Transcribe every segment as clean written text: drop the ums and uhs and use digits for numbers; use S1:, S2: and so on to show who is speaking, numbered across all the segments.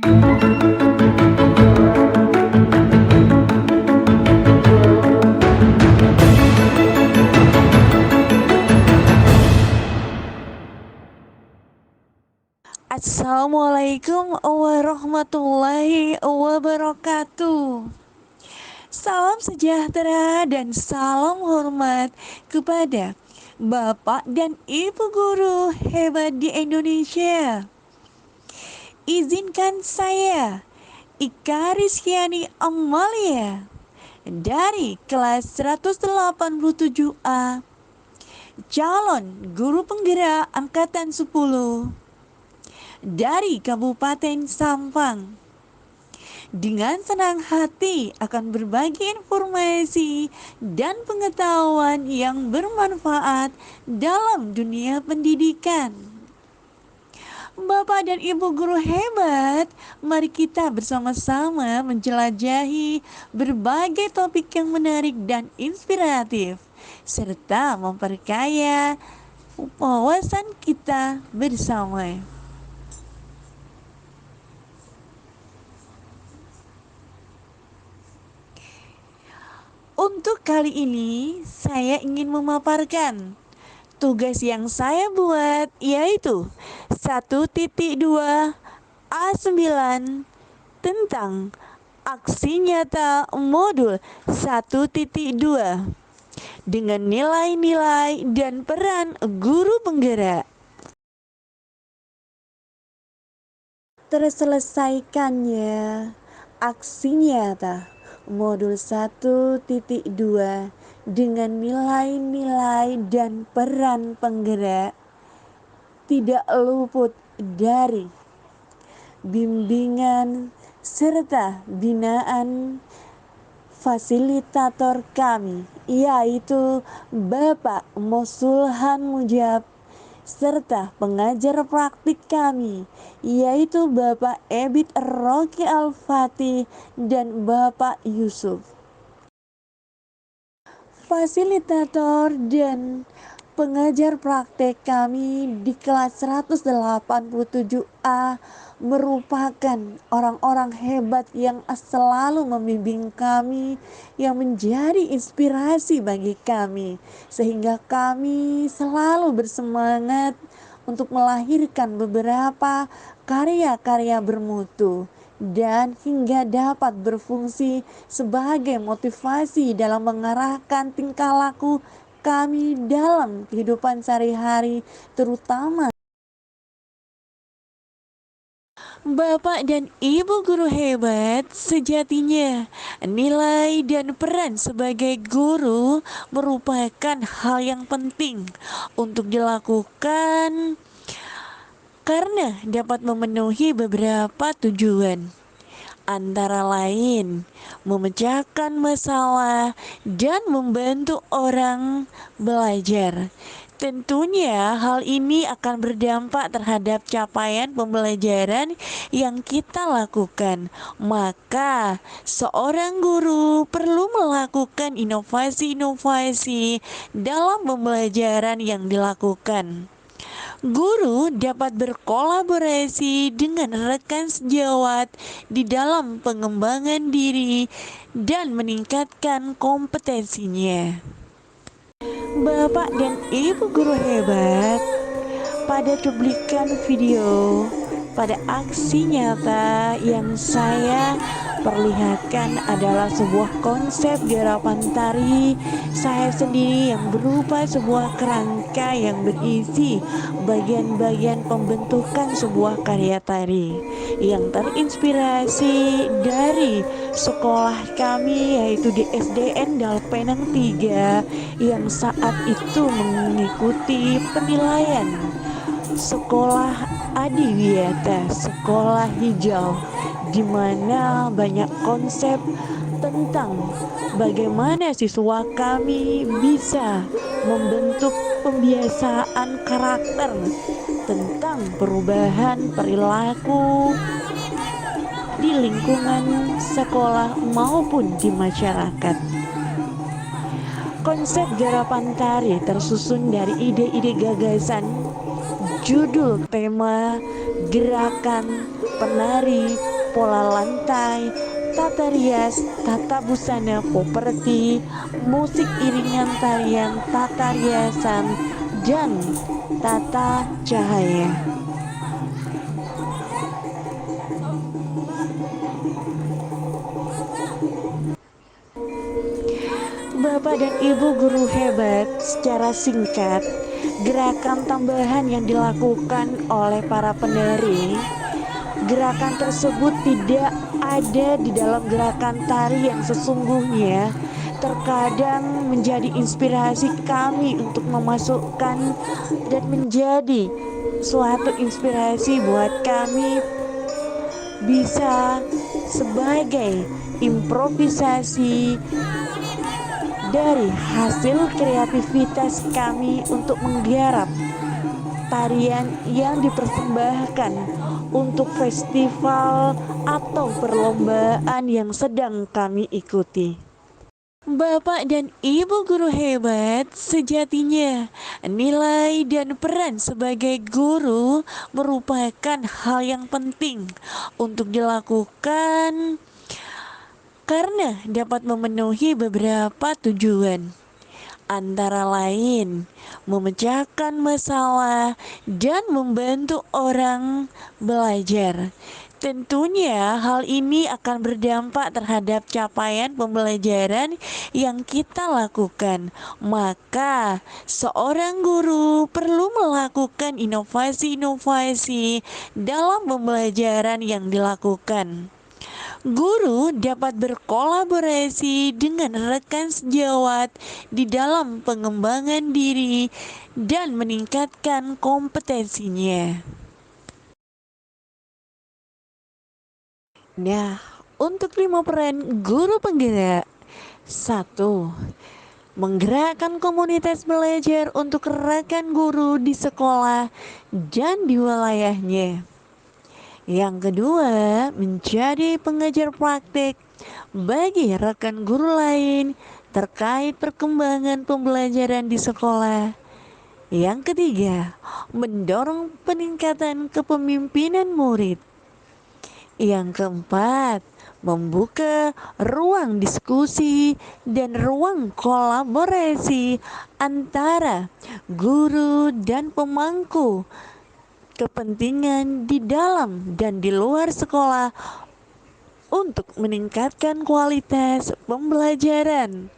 S1: Assalamualaikum warahmatullahi wabarakatuh. Salam sejahtera dan salam hormat kepada Bapak dan Ibu guru hebat di Indonesia. Izinkan saya, Ika Rizkyani Amalia, dari kelas 187A, calon guru penggerak angkatan 10 dari Kabupaten Sampang, dengan senang hati akan berbagi informasi dan pengetahuan yang bermanfaat dalam dunia pendidikan. Bapak dan Ibu guru hebat, mari kita bersama-sama menjelajahi berbagai topik yang menarik dan inspiratif, serta memperkaya wawasan kita bersama. Untuk kali ini, saya ingin memaparkan tugas yang saya buat, yaitu 1.2 A9 tentang aksi nyata modul 1.2 dengan nilai-nilai dan peran guru penggerak. Terselesaikannya aksi nyata modul 1.2 dengan nilai-nilai dan peran penggerak tidak luput dari bimbingan serta binaan fasilitator kami, yaitu Bapak Mosulhan Mujab, serta pengajar praktik kami, yaitu Bapak Ebit Roki Al-Fatih dan Bapak Yusuf. Fasilitator dan pengajar praktek kami di kelas 187A merupakan orang-orang hebat yang selalu membimbing kami, yang menjadi inspirasi bagi kami, sehingga kami selalu bersemangat untuk melahirkan beberapa karya-karya bermutu dan hingga dapat berfungsi sebagai motivasi dalam mengarahkan tingkah laku kami dalam kehidupan sehari-hari, terutama Bapak dan Ibu guru hebat. Sejatinya nilai dan peran sebagai guru merupakan hal yang penting untuk dilakukan karena dapat memenuhi beberapa tujuan, antara lain memecahkan masalah dan membantu orang belajar. Tentunya hal ini akan berdampak terhadap capaian pembelajaran yang kita lakukan. Maka seorang guru perlu melakukan inovasi-inovasi dalam pembelajaran yang dilakukan. Guru dapat berkolaborasi dengan rekan sejawat di dalam pengembangan diri dan meningkatkan kompetensinya. Bapak dan Ibu guru hebat, pada cuplikan video, pada aksi nyata yang saya perlihatkan adalah sebuah konsep garapan tari saya sendiri yang berupa sebuah kerangka yang berisi bagian-bagian pembentukan sebuah karya tari yang terinspirasi dari sekolah kami, yaitu di SDN Dalpenang 3, yang saat itu mengikuti penilaian sekolah Adiwiyata, sekolah hijau, di mana banyak konsep tentang bagaimana siswa kami bisa membentuk pembiasaan karakter, tentang perubahan perilaku di lingkungan sekolah maupun di masyarakat. Konsep garapan tari tersusun dari ide-ide gagasan, judul, tema, gerakan, penari, pola lantai, tata rias, tata busana properti, musik iringan tarian, tata riasan, dan tata cahaya. Bapak dan Ibu guru hebat, secara singkat, gerakan tambahan yang dilakukan oleh para penari, gerakan tersebut tidak ada di dalam gerakan tari yang sesungguhnya. Terkadang menjadi inspirasi kami untuk memasukkan dan menjadi suatu inspirasi buat kami bisa sebagai improvisasi dari hasil kreativitas kami untuk menggarap tarian yang dipersembahkan untuk festival atau perlombaan yang sedang kami ikuti. Bapak dan Ibu guru hebat, sejatinya nilai dan peran sebagai guru merupakan hal yang penting untuk dilakukan karena dapat memenuhi beberapa tujuan, antara lain memecahkan masalah dan membantu orang belajar. Tentunya hal ini akan berdampak terhadap capaian pembelajaran yang kita lakukan. Maka seorang guru perlu melakukan inovasi-inovasi dalam pembelajaran yang dilakukan. Guru dapat berkolaborasi dengan rekan sejawat di dalam pengembangan diri dan meningkatkan kompetensinya. Nah, untuk 5 peran guru penggerak. 1. Menggerakkan komunitas belajar untuk rekan guru di sekolah dan di wilayahnya. Yang kedua, menjadi pengajar praktik bagi rekan guru lain terkait perkembangan pembelajaran di sekolah. Yang ketiga, mendorong peningkatan kepemimpinan murid. Yang keempat, membuka ruang diskusi dan ruang kolaborasi antara guru dan pemangku kepentingan di dalam dan di luar sekolah untuk meningkatkan kualitas pembelajaran.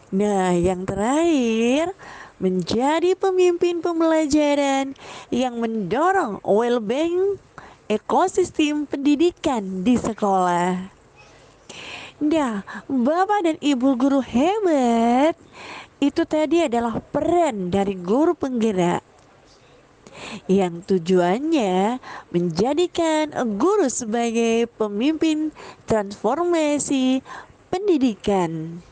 S1: Nah, yang terakhir, menjadi pemimpin pembelajaran yang mendorong well-being ekosistem pendidikan di sekolah. Nah, Bapak dan Ibu guru hebat, itu tadi adalah peran dari guru penggerak yang tujuannya menjadikan guru sebagai pemimpin transformasi pendidikan.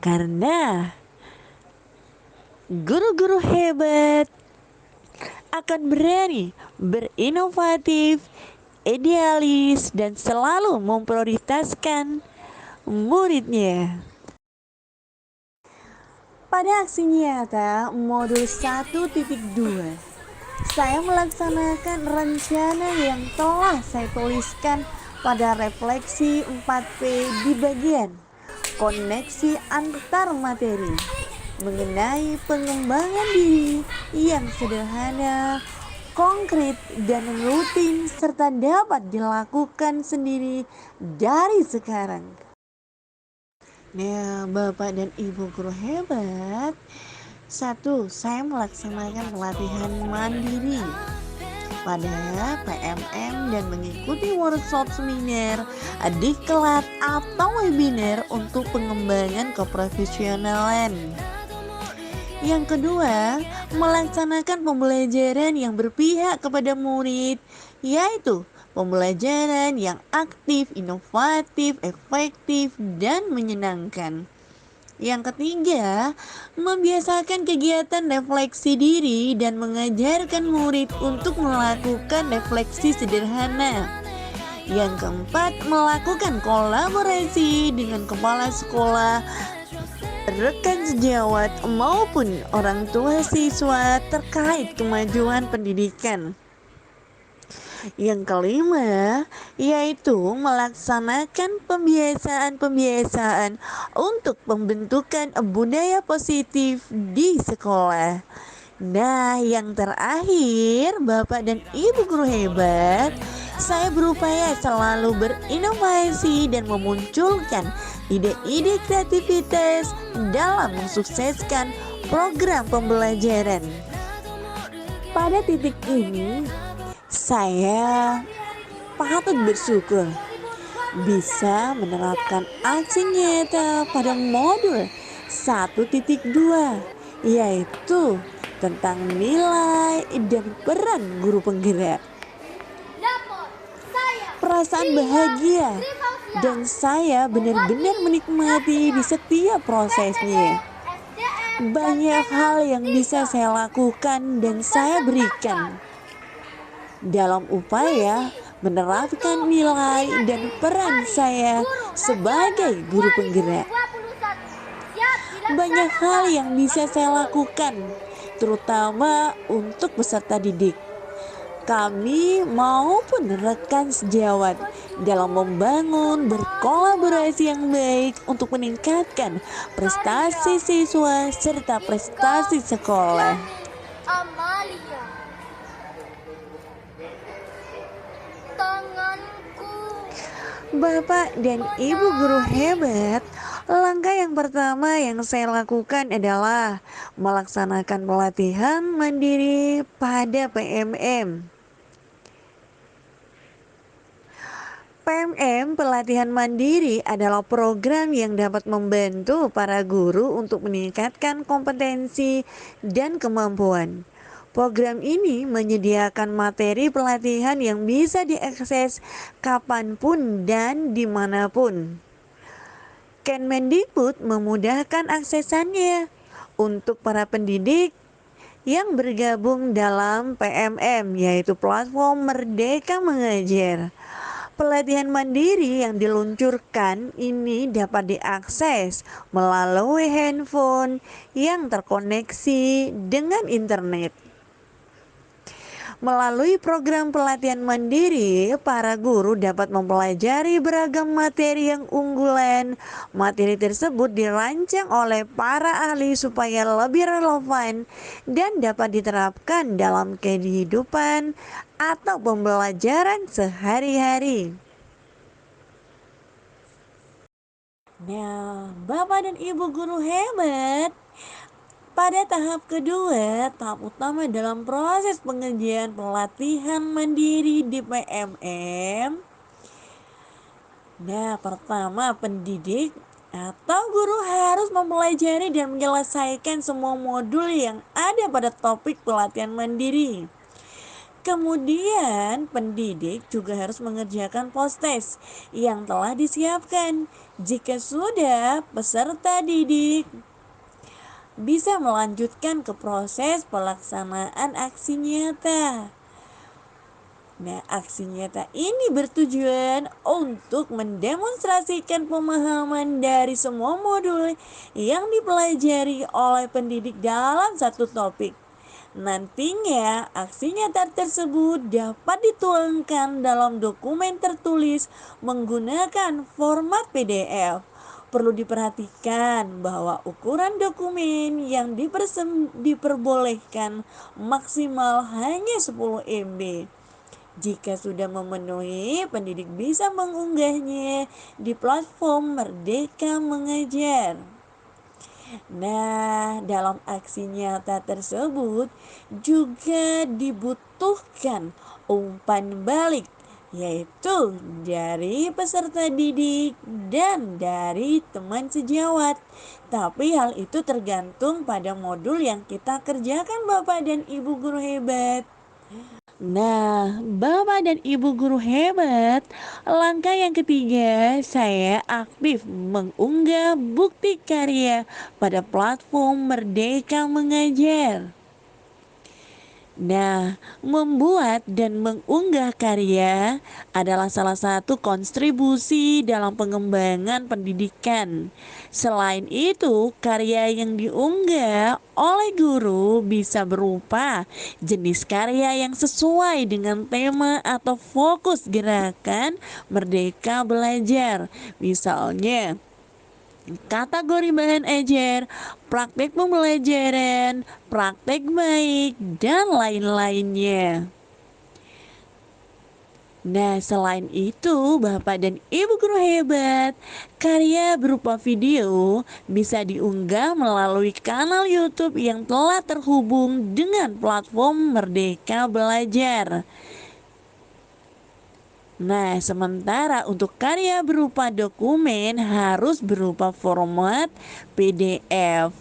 S1: Karena guru-guru hebat akan berani berinovatif, idealis, dan selalu memprioritaskan muridnya. Pada aksi nyata modul 1.2, saya melaksanakan rencana yang telah saya tuliskan pada refleksi 4P di bagian koneksi antar materi mengenai pengembangan diri yang sederhana, konkret, dan rutin serta dapat dilakukan sendiri dari sekarang. Nah, Bapak dan Ibu guru hebat, 1. Saya melaksanakan pelatihan mandiri pada PMM dan mengikuti workshop seminar, diklat atau webinar untuk pengembangan keprofesionalan. Yang kedua, melaksanakan pembelajaran yang berpihak kepada murid, yaitu pembelajaran yang aktif, inovatif, efektif, dan menyenangkan. Yang ketiga, membiasakan kegiatan refleksi diri dan mengajarkan murid untuk melakukan refleksi sederhana. Yang keempat, melakukan kolaborasi dengan kepala sekolah, rekan sejawat, maupun orang tua siswa terkait kemajuan pendidikan. Yang kelima, yaitu melaksanakan pembiasaan-pembiasaan untuk pembentukan budaya positif di sekolah. Nah, yang terakhir, Bapak dan Ibu guru hebat, saya berupaya selalu berinovasi dan memunculkan ide-ide kreativitas dalam mensukseskan program pembelajaran. Pada titik ini, saya patut bersyukur bisa menerapkan aksi nyata pada modul 1.2, yaitu tentang nilai dan peran guru penggerak. Perasaan bahagia dan saya benar-benar menikmati di setiap prosesnya. Banyak hal yang bisa saya lakukan dan saya berikan dalam upaya menerapkan nilai dan peran saya sebagai guru penggerak. Banyak hal yang bisa saya lakukan, terutama untuk peserta didik kami maupun rekan sejawat dalam membangun berkolaborasi yang baik untuk meningkatkan prestasi siswa serta prestasi sekolah.
S2: Amalia, tanganku.
S1: Bapak dan Ibu guru hebat, langkah yang pertama yang saya lakukan adalah melaksanakan pelatihan mandiri pada PMM. PMM pelatihan mandiri adalah program yang dapat membantu para guru untuk meningkatkan kompetensi dan kemampuan. Program ini menyediakan materi pelatihan yang bisa diakses kapanpun dan dimanapun. Kemendikbud memudahkan aksesannya untuk para pendidik yang bergabung dalam PMM, yaitu platform Merdeka Mengajar. Pelatihan mandiri yang diluncurkan ini dapat diakses melalui handphone yang terkoneksi dengan internet. Melalui program pelatihan mandiri, para guru dapat mempelajari beragam materi yang unggulan. Materi tersebut dirancang oleh para ahli supaya lebih relevan dan dapat diterapkan dalam kehidupan atau pembelajaran sehari-hari. Nah, Bapak dan Ibu guru hebat, pada tahap kedua, tahap utama dalam proses pengerjaan pelatihan mandiri di PMM. Nah, pertama pendidik atau guru harus mempelajari dan menyelesaikan semua modul yang ada pada topik pelatihan mandiri. Kemudian, pendidik juga harus mengerjakan post-test yang telah disiapkan. Jika sudah, peserta didik bisa melanjutkan ke proses pelaksanaan aksi nyata. Nah, aksi nyata ini bertujuan untuk mendemonstrasikan pemahaman dari semua modul yang dipelajari oleh pendidik dalam satu topik. Nantinya, aksi nyata tersebut dapat dituangkan dalam dokumen tertulis menggunakan format PDF. Perlu diperhatikan bahwa ukuran dokumen yang diperbolehkan maksimal hanya 10 MB. Jika sudah memenuhi, pendidik bisa mengunggahnya di platform Merdeka Mengajar. Nah, dalam aksi nyata tersebut juga dibutuhkan umpan balik, yaitu dari peserta didik dan dari teman sejawat. Tapi hal itu tergantung pada modul yang kita kerjakan, Bapak dan Ibu guru hebat. Nah, Bapak dan Ibu guru hebat, langkah yang ketiga, saya aktif mengunggah bukti karya pada platform Merdeka Mengajar. Nah, membuat dan mengunggah karya adalah salah satu kontribusi dalam pengembangan pendidikan. Selain itu, karya yang diunggah oleh guru bisa berupa jenis karya yang sesuai dengan tema atau fokus gerakan Merdeka Belajar. Misalnya, kategori bahan ajar, praktek pembelajaran, praktek baik, dan lain-lainnya. Nah, selain itu, Bapak dan Ibu guru hebat, karya berupa video bisa diunggah melalui kanal YouTube yang telah terhubung dengan platform Merdeka Belajar. Nah, sementara untuk karya berupa dokumen harus berupa format PDF.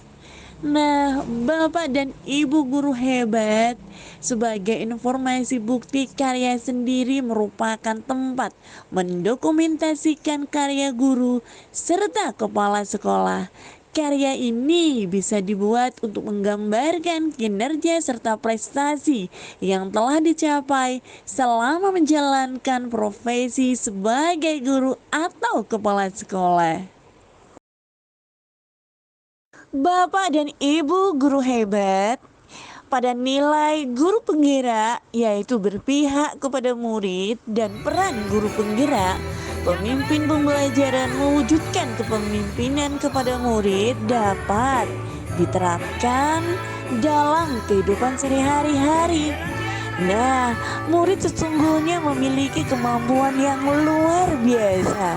S1: Nah, Bapak dan Ibu guru hebat, sebagai informasi bukti karya sendiri merupakan tempat mendokumentasikan karya guru serta kepala sekolah. Karya ini bisa dibuat untuk menggambarkan kinerja serta prestasi yang telah dicapai selama menjalankan profesi sebagai guru atau kepala sekolah. Bapak dan Ibu guru hebat, pada nilai guru penggerak yaitu berpihak kepada murid dan peran guru penggerak, pemimpin pembelajaran mewujudkan kepemimpinan kepada murid dapat diterapkan dalam kehidupan sehari-hari. Nah, murid sesungguhnya memiliki kemampuan yang luar biasa.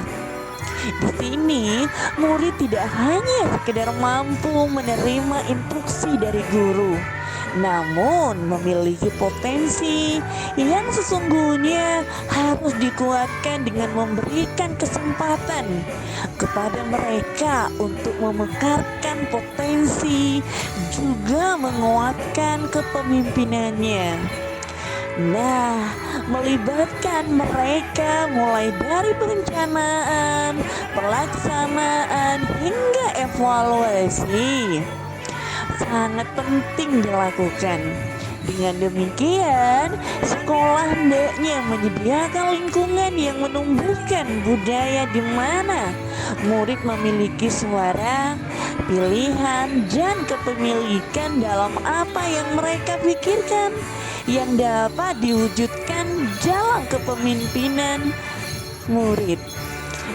S1: Di sini, murid tidak hanya sekedar mampu menerima instruksi dari guru, namun memiliki potensi yang sesungguhnya harus dikuatkan dengan memberikan kesempatan kepada mereka untuk memekarkan potensi, juga menguatkan kepemimpinannya. Nah, melibatkan mereka mulai dari perencanaan, pelaksanaan, hingga evaluasi sangat penting dilakukan. Dengan demikian, sekolah hendaknya menyediakan lingkungan yang menumbuhkan budaya di mana murid memiliki suara, pilihan, dan kepemilikan dalam apa yang mereka pikirkan, yang dapat diwujudkan dalam kepemimpinan murid.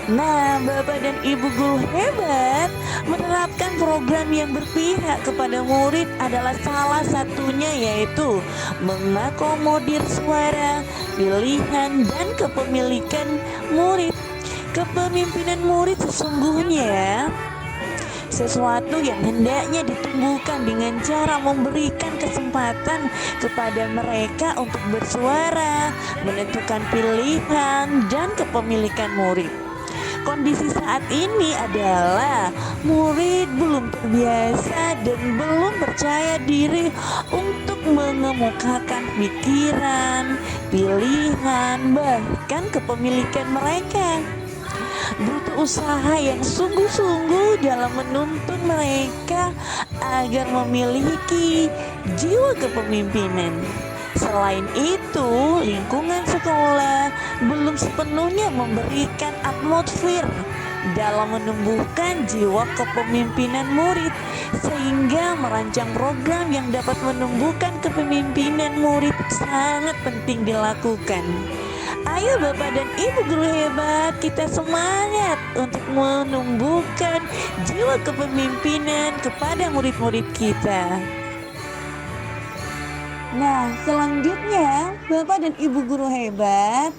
S1: Nah, Bapak dan Ibu guru hebat, menerapkan program yang berpihak kepada murid adalah salah satunya, yaitu mengakomodir suara, pilihan, dan kepemilikan murid. Kepemimpinan murid sesungguhnya sesuatu yang hendaknya ditumbuhkan dengan cara memberikan kesempatan kepada mereka untuk bersuara, menentukan pilihan, dan kepemilikan murid. Kondisi saat ini adalah murid belum terbiasa dan belum percaya diri untuk mengemukakan pikiran, pilihan, bahkan kepemilikan mereka. Butuh usaha yang sungguh-sungguh dalam menuntun mereka agar memiliki jiwa kepemimpinan. Selain itu, lingkungan sekolah belum sepenuhnya memberikan atmosfer dalam menumbuhkan jiwa kepemimpinan murid, sehingga merancang program yang dapat menumbuhkan kepemimpinan murid sangat penting dilakukan. Ayo Bapak dan Ibu guru hebat, kita semangat untuk menumbuhkan jiwa kepemimpinan kepada murid-murid kita. Nah, selanjutnya Bapak dan Ibu guru hebat,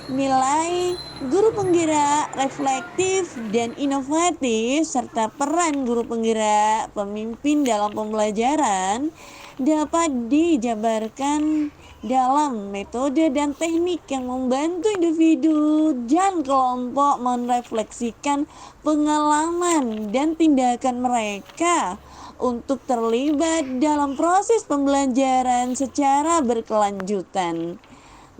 S1: nilai guru penggerak, reflektif, dan inovatif, serta peran guru penggerak, pemimpin dalam pembelajaran dapat dijabarkan dalam metode dan teknik yang membantu individu dan kelompok merefleksikan pengalaman dan tindakan mereka untuk terlibat dalam proses pembelajaran secara berkelanjutan.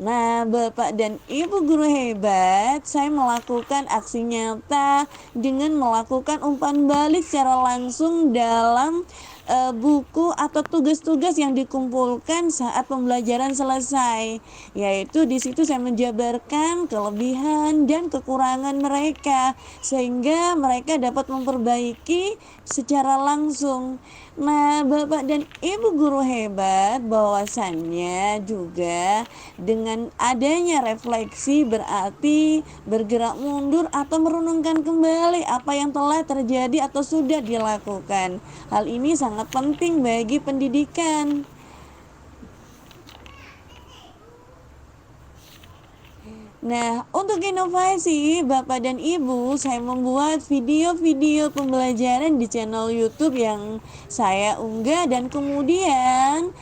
S1: Nah, Bapak dan Ibu guru hebat, saya melakukan aksi nyata dengan melakukan umpan balik secara langsung dalam buku atau tugas-tugas yang dikumpulkan saat pembelajaran selesai, yaitu di situ saya menjabarkan kelebihan dan kekurangan mereka sehingga mereka dapat memperbaiki secara langsung. Nah, Bapak dan Ibu guru hebat, bahwasannya juga dengan adanya refleksi berarti bergerak mundur atau merenungkan kembali apa yang telah terjadi atau sudah dilakukan. Hal ini sangat penting bagi pendidikan. Nah, untuk inovasi Bapak dan Ibu, saya membuat video-video pembelajaran di channel YouTube yang saya unggah, dan kemudian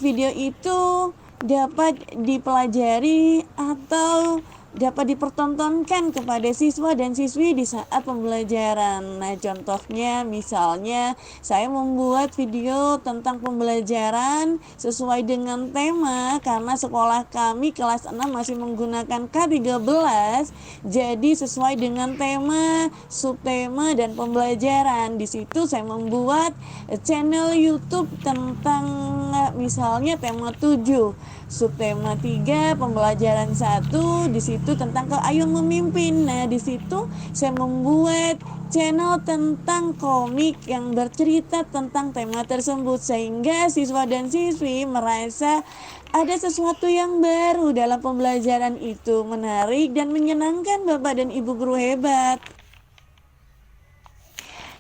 S1: video itu dapat dipelajari atau dapat dipertontonkan kepada siswa dan siswi di saat pembelajaran. Nah, contohnya misalnya saya membuat video tentang pembelajaran sesuai dengan tema karena sekolah kami kelas 6 masih menggunakan K13. Jadi sesuai dengan tema, subtema dan pembelajaran. Di situ saya membuat channel YouTube tentang misalnya tema 7, subtema 3, pembelajaran 1, di situ tentang Ayung Memimpin. Nah, di situ saya membuat channel tentang komik yang bercerita tentang tema tersebut sehingga siswa dan siswi merasa ada sesuatu yang baru dalam pembelajaran itu, menarik dan menyenangkan Bapak dan Ibu guru hebat.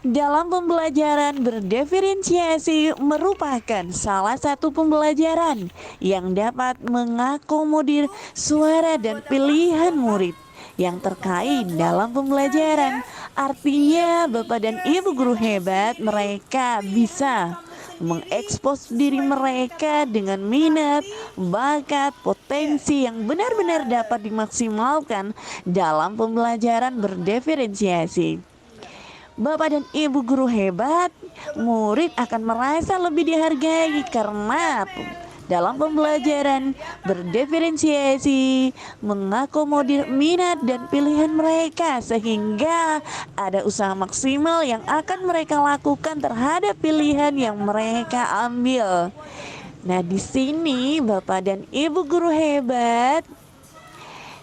S1: Dalam pembelajaran berdiferensiasi merupakan salah satu pembelajaran yang dapat mengakomodir suara dan pilihan murid yang terkait dalam pembelajaran. Artinya Bapak dan Ibu guru hebat, mereka bisa mengekspos diri mereka dengan minat, bakat, potensi yang benar-benar dapat dimaksimalkan dalam pembelajaran berdiferensiasi. Bapak dan Ibu guru hebat, murid akan merasa lebih dihargai karena dalam pembelajaran berdiferensiasi mengakomodir minat dan pilihan mereka sehingga ada usaha maksimal yang akan mereka lakukan terhadap pilihan yang mereka ambil. Nah, di sini Bapak dan Ibu guru hebat,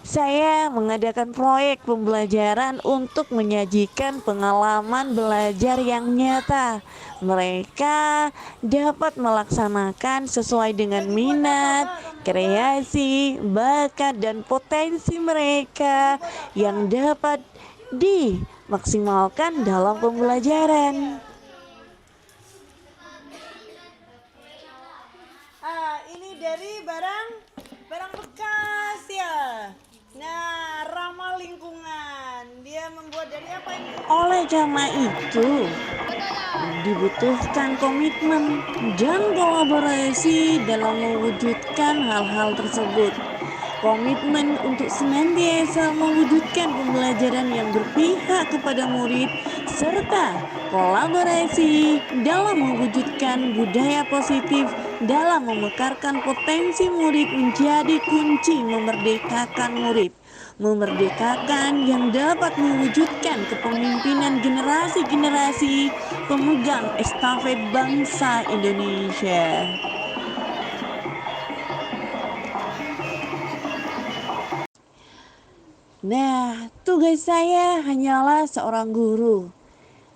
S1: saya mengadakan proyek pembelajaran untuk menyajikan pengalaman belajar yang nyata. Mereka dapat melaksanakan sesuai dengan minat, kreasi, bakat, dan potensi mereka yang dapat dimaksimalkan dalam pembelajaran.
S3: Ini dari barang bekas ya. Nah, ramah lingkungan. Dia membuat dari apa ini?
S1: Oleh karena itu, dibutuhkan komitmen dan kolaborasi dalam mewujudkan hal-hal tersebut. Komitmen untuk senantiasa mewujudkan pembelajaran yang berpihak kepada murid, serta kolaborasi dalam mewujudkan budaya positif dalam memekarkan potensi murid menjadi kunci memerdekakan murid. Memerdekakan yang dapat mewujudkan kepemimpinan generasi-generasi pemegang estafet bangsa Indonesia. Nah, tugas saya hanyalah seorang guru.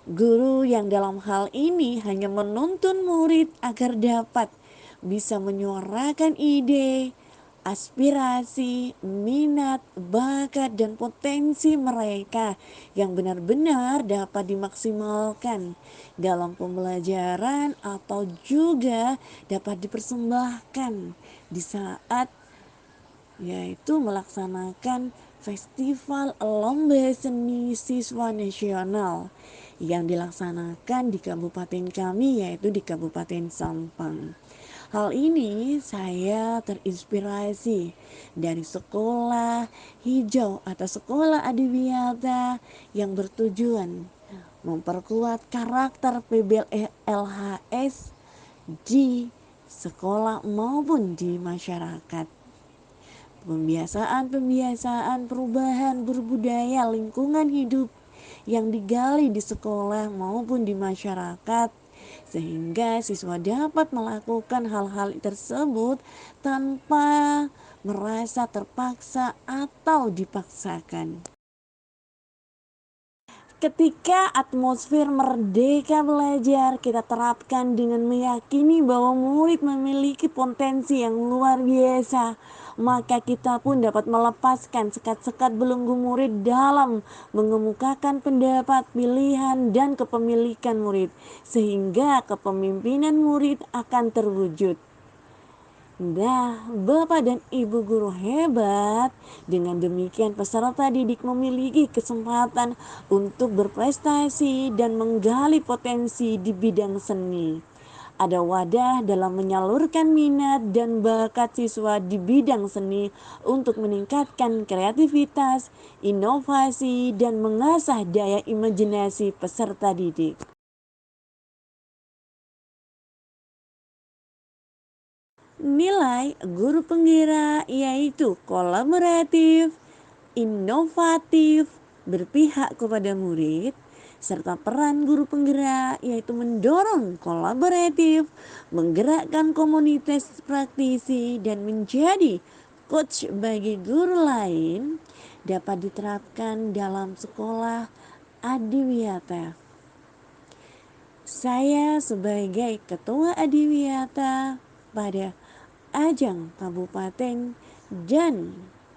S1: Guru yang dalam hal ini hanya menuntun murid agar dapat bisa menyuarakan ide, aspirasi, minat, bakat, dan potensi mereka yang benar-benar dapat dimaksimalkan dalam pembelajaran atau juga dapat dipersembahkan di saat yaitu melaksanakan Festival Lomba Seni Siswa Nasional yang dilaksanakan di kabupaten kami, yaitu di Kabupaten Sampang. Hal ini saya terinspirasi dari Sekolah Hijau atau Sekolah Adiwiyata yang bertujuan memperkuat karakter PBLHS di sekolah maupun di masyarakat. Pembiasaan perubahan berbudaya lingkungan hidup yang digali di sekolah maupun di masyarakat sehingga siswa dapat melakukan hal-hal tersebut tanpa merasa terpaksa atau dipaksakan. Ketika atmosfer merdeka belajar kita terapkan dengan meyakini bahwa murid memiliki potensi yang luar biasa, maka kita pun dapat melepaskan sekat-sekat belenggu murid dalam mengemukakan pendapat, pilihan, dan kepemilikan murid, sehingga kepemimpinan murid akan terwujud. Nah, Bapak dan Ibu guru hebat. Dengan demikian peserta didik memiliki kesempatan untuk berprestasi dan menggali potensi di bidang seni. Ada wadah dalam menyalurkan minat dan bakat siswa di bidang seni untuk meningkatkan kreativitas, inovasi, dan mengasah daya imajinasi peserta didik. Nilai guru penggerak yaitu kolaboratif, inovatif, berpihak kepada murid, serta peran guru penggerak yaitu mendorong kolaboratif, menggerakkan komunitas praktisi, dan menjadi coach bagi guru lain dapat diterapkan dalam sekolah adiwiyata. Saya sebagai ketua adiwiyata pada ajang kabupaten dan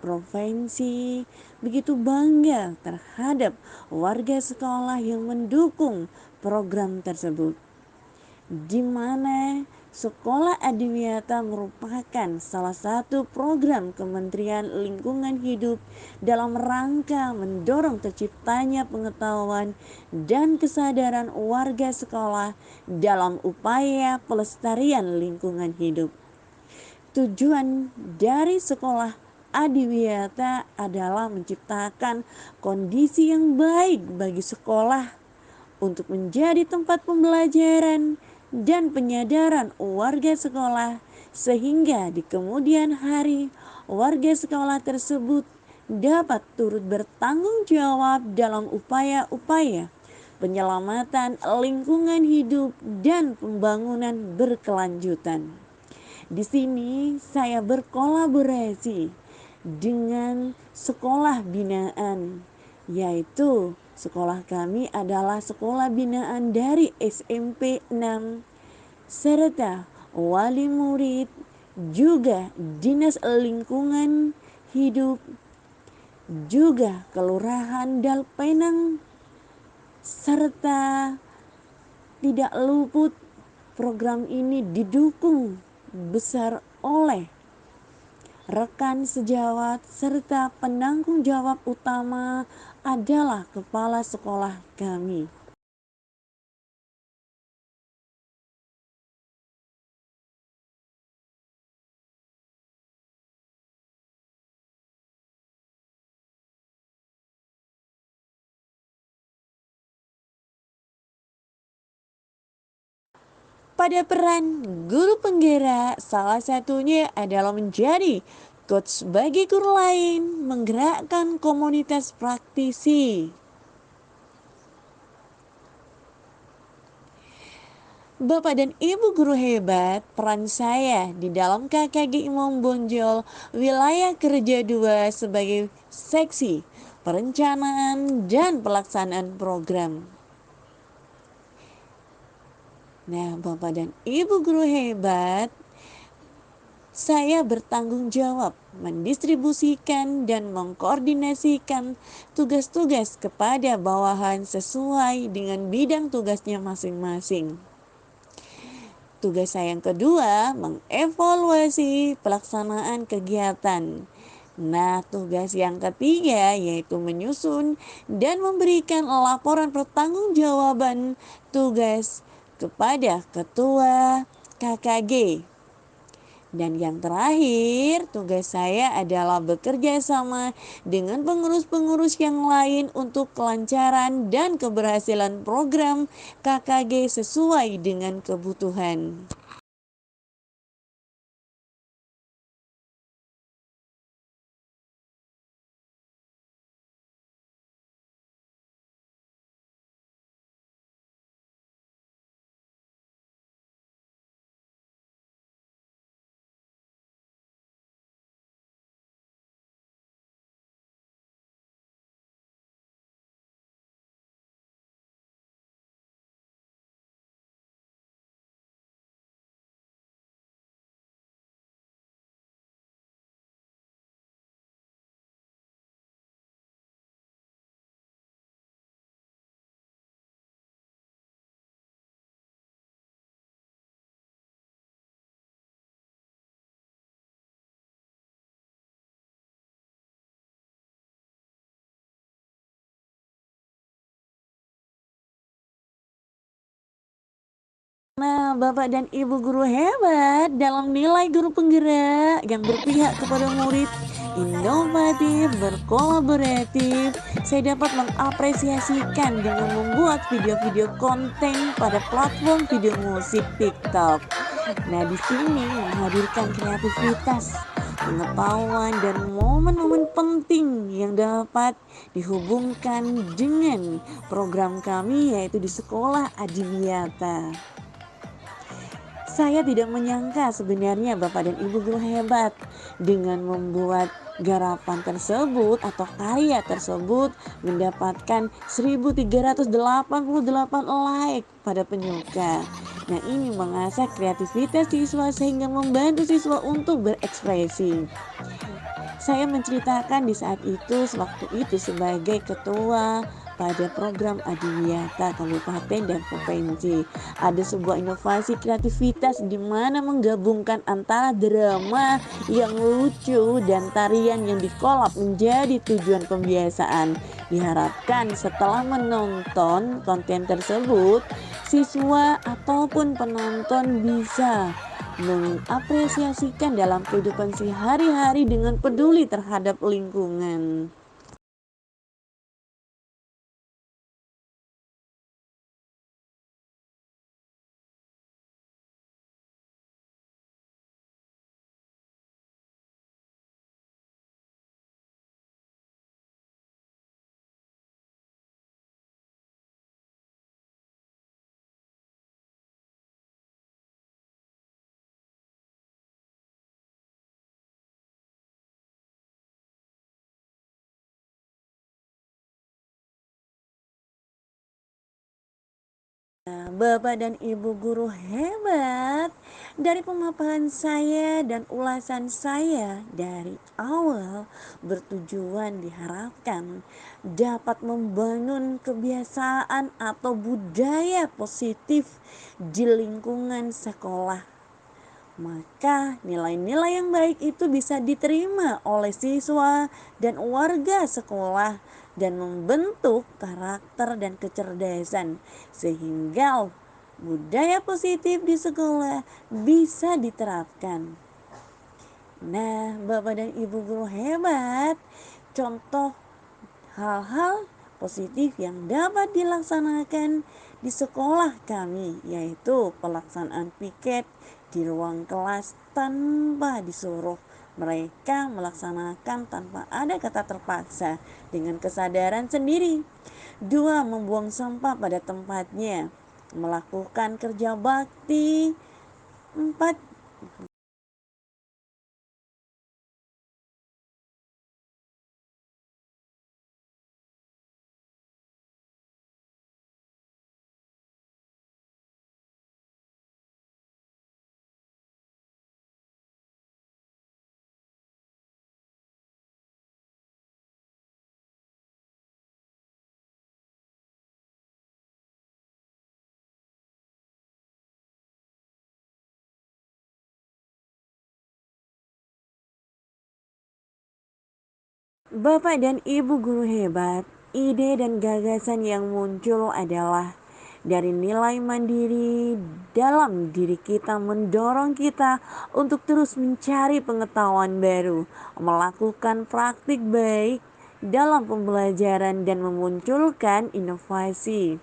S1: provinsi begitu bangga terhadap warga sekolah yang mendukung program tersebut, di mana Sekolah Adiwiyata merupakan salah satu program Kementerian Lingkungan Hidup dalam rangka mendorong terciptanya pengetahuan dan kesadaran warga sekolah dalam upaya pelestarian lingkungan hidup. Tujuan dari sekolah Adiwiyata adalah menciptakan kondisi yang baik bagi sekolah untuk menjadi tempat pembelajaran dan penyadaran warga sekolah, sehingga di kemudian hari warga sekolah tersebut dapat turut bertanggung jawab dalam upaya-upaya penyelamatan lingkungan hidup dan pembangunan berkelanjutan. Di sini saya berkolaborasi dengan sekolah binaan, yaitu sekolah kami adalah sekolah binaan dari SMP 6 serta wali murid, juga dinas lingkungan hidup, juga kelurahan Dalpenang, serta tidak luput program ini didukung besar oleh rekan sejawat serta penanggung jawab utama adalah kepala sekolah kami. Pada peran guru penggerak, salah satunya adalah menjadi coach bagi guru lain, menggerakkan komunitas praktisi. Bapak dan Ibu guru hebat, peran saya di dalam KKG Imam Bonjol Wilayah Kerja 2 sebagai seksi perencanaan dan pelaksanaan program. Nah, Bapak dan Ibu guru hebat, saya bertanggung jawab mendistribusikan dan mengkoordinasikan tugas-tugas kepada bawahan sesuai dengan bidang tugasnya masing-masing. Tugas saya yang kedua, mengevaluasi pelaksanaan kegiatan. Nah, tugas yang ketiga yaitu menyusun dan memberikan laporan pertanggungjawaban tugas kepada ketua KKG. Dan yang terakhir, tugas saya adalah bekerja sama dengan pengurus-pengurus yang lain untuk kelancaran dan keberhasilan program KKG sesuai dengan kebutuhan. Nah, Bapak dan Ibu guru hebat dalam nilai guru penggerak yang berpihak kepada murid, inovatif, berkolaboratif. Saya dapat mengapresiasikan dengan membuat video-video konten pada platform video musik TikTok. Nah, di sini menghadirkan kreativitas, pengetahuan, dan momen-momen penting yang dapat dihubungkan dengan program kami yaitu di Sekolah Adiwiyata. Saya tidak menyangka sebenarnya Bapak dan Ibu guru hebat dengan membuat garapan tersebut atau karya tersebut mendapatkan 1388 like pada penyuka. Nah, ini mengasah kreativitas siswa sehingga membantu siswa untuk berekspresi. Saya menceritakan di saat itu, sewaktu itu sebagai ketua pada program Adiwiyata Kabupaten dan Provinsi. Ada sebuah inovasi kreativitas di mana menggabungkan antara drama yang lucu dan tarian yang dikolab menjadi tujuan pembiasaan. Diharapkan setelah menonton konten tersebut, siswa ataupun penonton bisa mengapresiasikan dalam kehidupan sehari-hari dengan peduli terhadap lingkungan. Nah, Bapak dan Ibu guru hebat, dari pemaparan saya dan ulasan saya dari awal bertujuan diharapkan dapat membangun kebiasaan atau budaya positif di lingkungan sekolah. Maka nilai-nilai yang baik itu bisa diterima oleh siswa dan warga sekolah dan membentuk karakter dan kecerdasan sehingga budaya positif di sekolah bisa diterapkan. Nah, Bapak dan Ibu guru hebat, contoh hal-hal positif yang dapat dilaksanakan di sekolah kami yaitu pelaksanaan piket di ruang kelas tanpa disuruh. Mereka melaksanakan tanpa ada kata terpaksa dengan kesadaran sendiri. 2. Membuang sampah pada tempatnya, melakukan kerja bakti. 4. Bapak dan Ibu guru hebat, ide dan gagasan yang muncul adalah dari nilai mandiri dalam diri kita mendorong kita untuk terus mencari pengetahuan baru, melakukan praktik baik dalam pembelajaran dan memunculkan inovasi.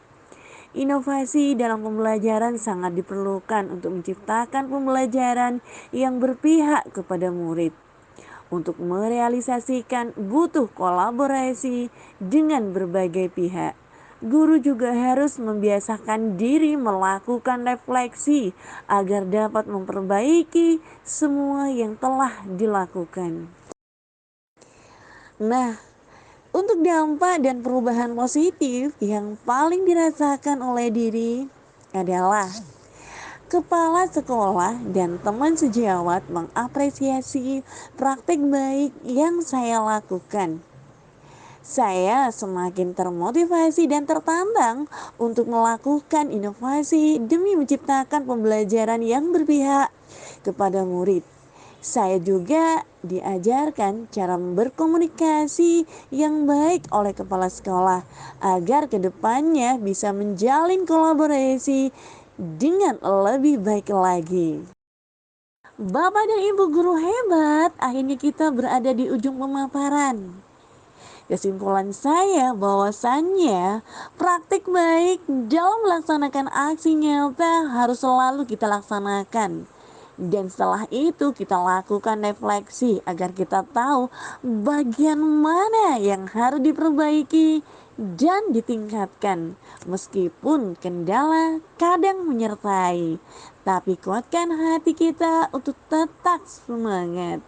S1: Inovasi dalam pembelajaran sangat diperlukan untuk menciptakan pembelajaran yang berpihak kepada murid. Untuk merealisasikan butuh kolaborasi dengan berbagai pihak. Guru juga harus membiasakan diri melakukan refleksi agar dapat memperbaiki semua yang telah dilakukan. Nah, untuk dampak dan perubahan positif yang paling dirasakan oleh diri adalah kepala sekolah dan teman sejawat mengapresiasi praktik baik yang saya lakukan. Saya semakin termotivasi dan tertantang untuk melakukan inovasi demi menciptakan pembelajaran yang berpihak kepada murid. Saya juga diajarkan cara berkomunikasi yang baik oleh kepala sekolah agar kedepannya bisa menjalin kolaborasi dengan lebih baik lagi. Bapak dan Ibu guru hebat, akhirnya kita berada di ujung pemaparan. Kesimpulan saya bahwasannya praktik baik dalam melaksanakan aksi nyata harus selalu kita laksanakan. Dan setelah itu kita lakukan refleksi agar kita tahu bagian mana yang harus diperbaiki dan ditingkatkan. Meskipun kendala kadang menyertai, tapi kuatkan hati kita untuk tetap semangat.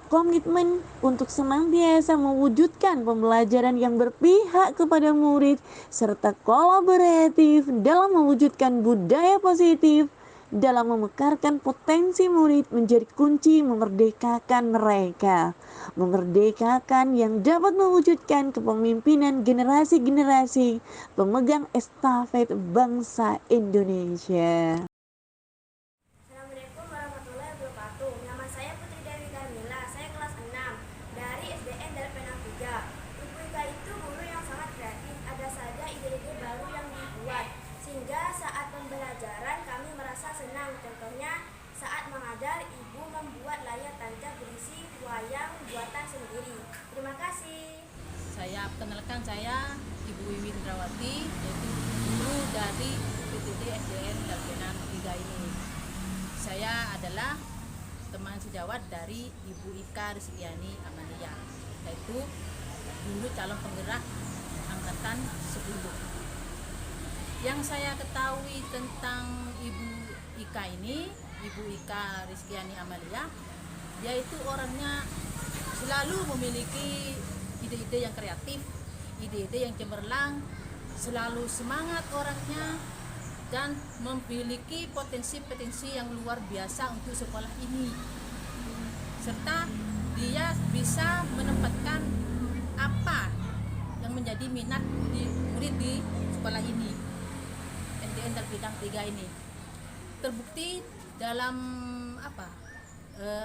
S1: Komitmen untuk senantiasa mewujudkan pembelajaran yang berpihak kepada murid serta kolaboratif dalam mewujudkan budaya positif dalam memekarkan potensi murid menjadi kunci memerdekakan mereka, memerdekakan yang dapat mewujudkan kepemimpinan generasi-generasi pemegang estafet bangsa Indonesia.
S2: Assalamualaikum warahmatullahi wabarakatuh. Nama saya Putri Dewi Carmila. Saya kelas 6 dari SDN Darul Penang 3. Ibu Ika itu guru yang sangat kreatif. Ada saja ide-ide baru yang dibuat, sehingga saat pembelajaran kami merasa senang. Contohnya saat mengajar, ibu membuat layar tancap berisi wayang buatan sendiri. Terima kasih.
S4: Kenalkan saya Ibu Wiwin Indrawati, yaitu guru dari PTD SDN Darul Penang 3 ini. Saya adalah teman sejawat dari Ibu Ika Rizkiani Amalia, yaitu guru calon penggerak angkatan 10. Yang saya ketahui tentang Ibu Ika ini, Ibu Ika Rizkiani Amalia, dia itu orangnya selalu memiliki ide-ide yang kreatif, ide-ide yang cemerlang, selalu semangat orangnya, dan memiliki potensi-potensi yang luar biasa untuk sekolah ini. Serta dia bisa menempatkan apa yang menjadi minat di murid di sekolah ini, SDN Darul Penang 3 ini. Terbukti dalam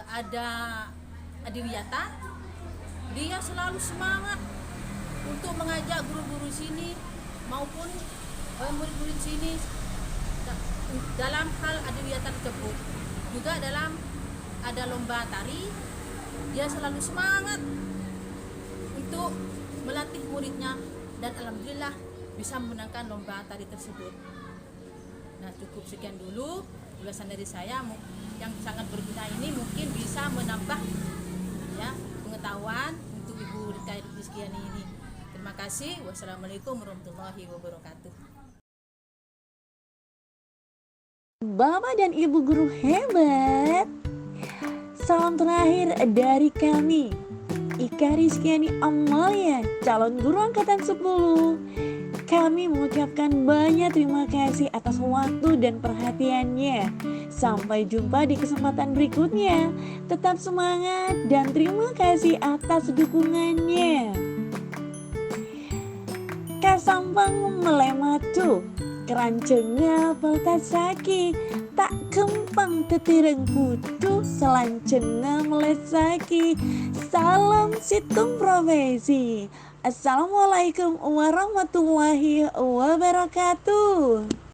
S4: ada Adiwiyata, dia selalu semangat untuk mengajak guru-guru sini maupun murid-murid sini dalam hal Adiwiyata tersebut. Juga dalam ada lomba tari, dia selalu semangat untuk melatih muridnya, dan alhamdulillah bisa memenangkan lomba tari tersebut. Nah, cukup sekian dulu ulasan dari saya yang sangat berguna ini, mungkin bisa menambah ya pengetahuan untuk Ibu Ika Rizkiani ini. Terima kasih. Wassalamualaikum warahmatullahi wabarakatuh.
S1: Bapak dan Ibu guru hebat, salam terakhir dari kami, Ika Rizkiani Amalia, calon guru angkatan 10. Kami mengucapkan banyak terima kasih atas waktu dan perhatiannya. Sampai jumpa di kesempatan berikutnya. Tetap semangat dan terima kasih atas dukungannya. Kasampang melematu, kerancenga peltas saki, tak kempang tetireng putu, selancenga melesaki. Salam situng profesi. Assalamualaikum warahmatullahi wabarakatuh.